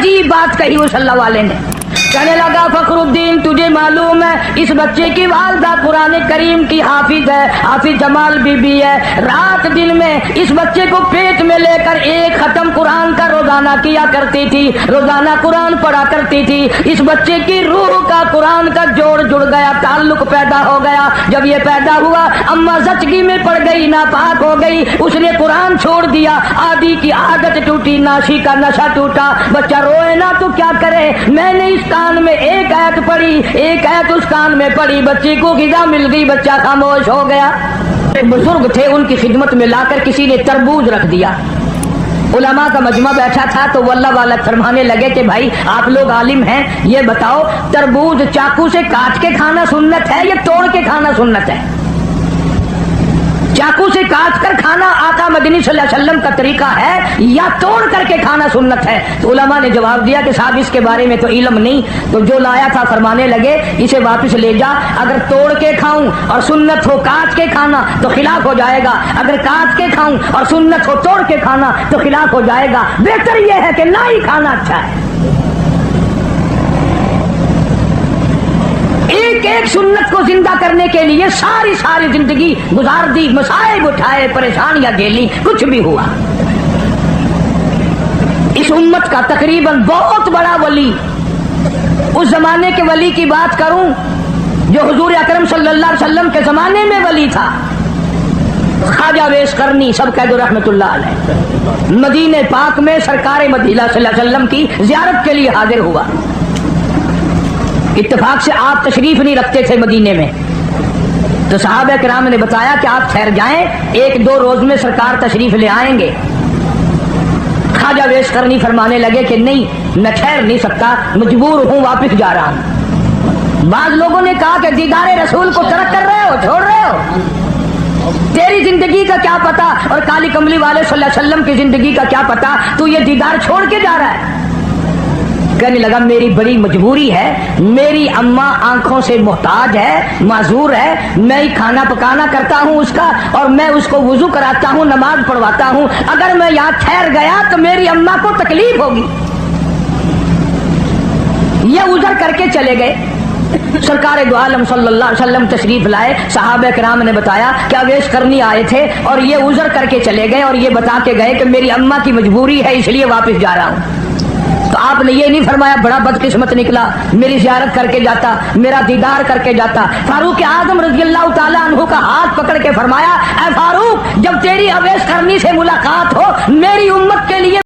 عجیب بات کہی اس اللہ والے نے. کہنے لگا فخرالدین تجھے معلوم ہے اس بچے کی والدہ قرآن کریم کی حافظ ہے, حافظ جمال بی بی ہے. رات دن میں اس بچے کو پیٹ میں لے کر ایک ختم قرآن کا روزانہ کیا کرتی تھی, روزانہ قرآن پڑھا کرتی تھی. اس بچے کی روح کا قرآن کا جوڑ جڑ گیا, تعلق پیدا ہو گیا. جب یہ پیدا ہوا اماں زچگی میں پڑ گئی, ناپاک ہو گئی, اس نے قرآن چھوڑ دیا. آدھی کی عادت ٹوٹی, ناشی کا نشہ ٹوٹا. بچہ روئے نا تو کیا کرے. میں نے اس کان میں ایک آیت پڑھی, ایک آیت اس کان میں پڑھی, بچے کو غذا مل گئی, بچہ خاموش ہو گیا. بزرگ تھے, ان کی خدمت میں لا کر کسی نے تربوز رکھ دیا. علماء کا مجمع بیٹھا تھا تو وہ اللہ والا فرمانے لگے کہ بھائی آپ لوگ عالم ہیں, یہ بتاؤ تربوز چاقو سے کاٹ کے کھانا سنت ہے یا توڑ کے کھانا سنت ہے؟ چاقو سے کاٹ کر کھانا آقا مدنی صلی اللہ علیہ وسلم کا طریقہ ہے یا توڑ کر کے کھانا سنت ہے؟ تو علماء نے جواب دیا کہ صاحب اس کے بارے میں تو علم نہیں. تو جو لایا تھا فرمانے لگے اسے واپس لے جا, اگر توڑ کے کھاؤں اور سنت ہو کاٹ کے کھانا تو خلاف ہو جائے گا, اگر کاٹ کے کھاؤں اور سنت ہو توڑ کے کھانا تو خلاف ہو جائے گا. بہتر یہ ہے کہ نہ ہی کھانا اچھا ہے. ایک ایک سنت کو زندہ کرنے کے لیے ساری زندگی گزار دی, مصائب اٹھائے, پریشانیاں جھیلی, کچھ بھی ہوا. اس امت کا تقریباً بہت بڑا ولی, اس زمانے کے ولی کی بات کروں جو حضور اکرم صلی اللہ علیہ وسلم کے زمانے میں ولی تھا, خواجہ ویس کرنی سب کہہ دو رحمت اللہ علیہ, مدینہ پاک میں سرکار مدینہ صلی اللہ علیہ وسلم کی زیارت کے لیے حاضر ہوا. اتفاق سے آپ تشریف نہیں رکھتے تھے مدینے میں, تو صحابہ کرام نے بتایا کہ آپ ٹھہر جائیں, ایک دو روز میں سرکار تشریف لے آئیں گے. خواجہ ویس کرنی فرمانے لگے کہ نہیں میں ٹھہر نہیں سکتا, مجبور ہوں, واپس جا رہا ہوں. بعض لوگوں نے کہا کہ دیدار رسول کو ترک کر رہے ہو, چھوڑ رہے ہو, تیری زندگی کا کیا پتا اور کالی کملی والے صلی اللہ علیہ وسلم کی زندگی کا کیا پتا, تو یہ دیدار چھوڑ کے جا رہا ہے. کہنے لگا میری بڑی مجبوری ہے, میری اماں آنکھوں سے محتاج ہے, معذور ہے, میں ہی کھانا پکانا کرتا ہوں اس کا, اور میں اس کو وضو کراتا ہوں, نماز پڑھواتا ہوں. اگر میں یہاں ٹھہر گیا تو میری اماں کو تکلیف ہوگی. یہ عذر کر کے چلے گئے. سرکار دو عالم صلی اللہ علیہ وسلم تشریف لائے. صحابہ کرام نے بتایا کہ اویس کرنی آئے تھے اور یہ عذر کر کے چلے گئے, اور یہ بتا کے گئے کہ میری اماں کی مجبوری ہے اس لیے واپس جا رہا ہوں. تو آپ نے یہ نہیں فرمایا بڑا بدقسمت نکلا, میری زیارت کر کے جاتا, میرا دیدار کر کے جاتا. فاروق اعظم رضی اللہ تعالیٰ عنہ کا ہاتھ پکڑ کے فرمایا اے فاروق, جب تیری اویس کرنی سے ملاقات ہو میری امت کے لیے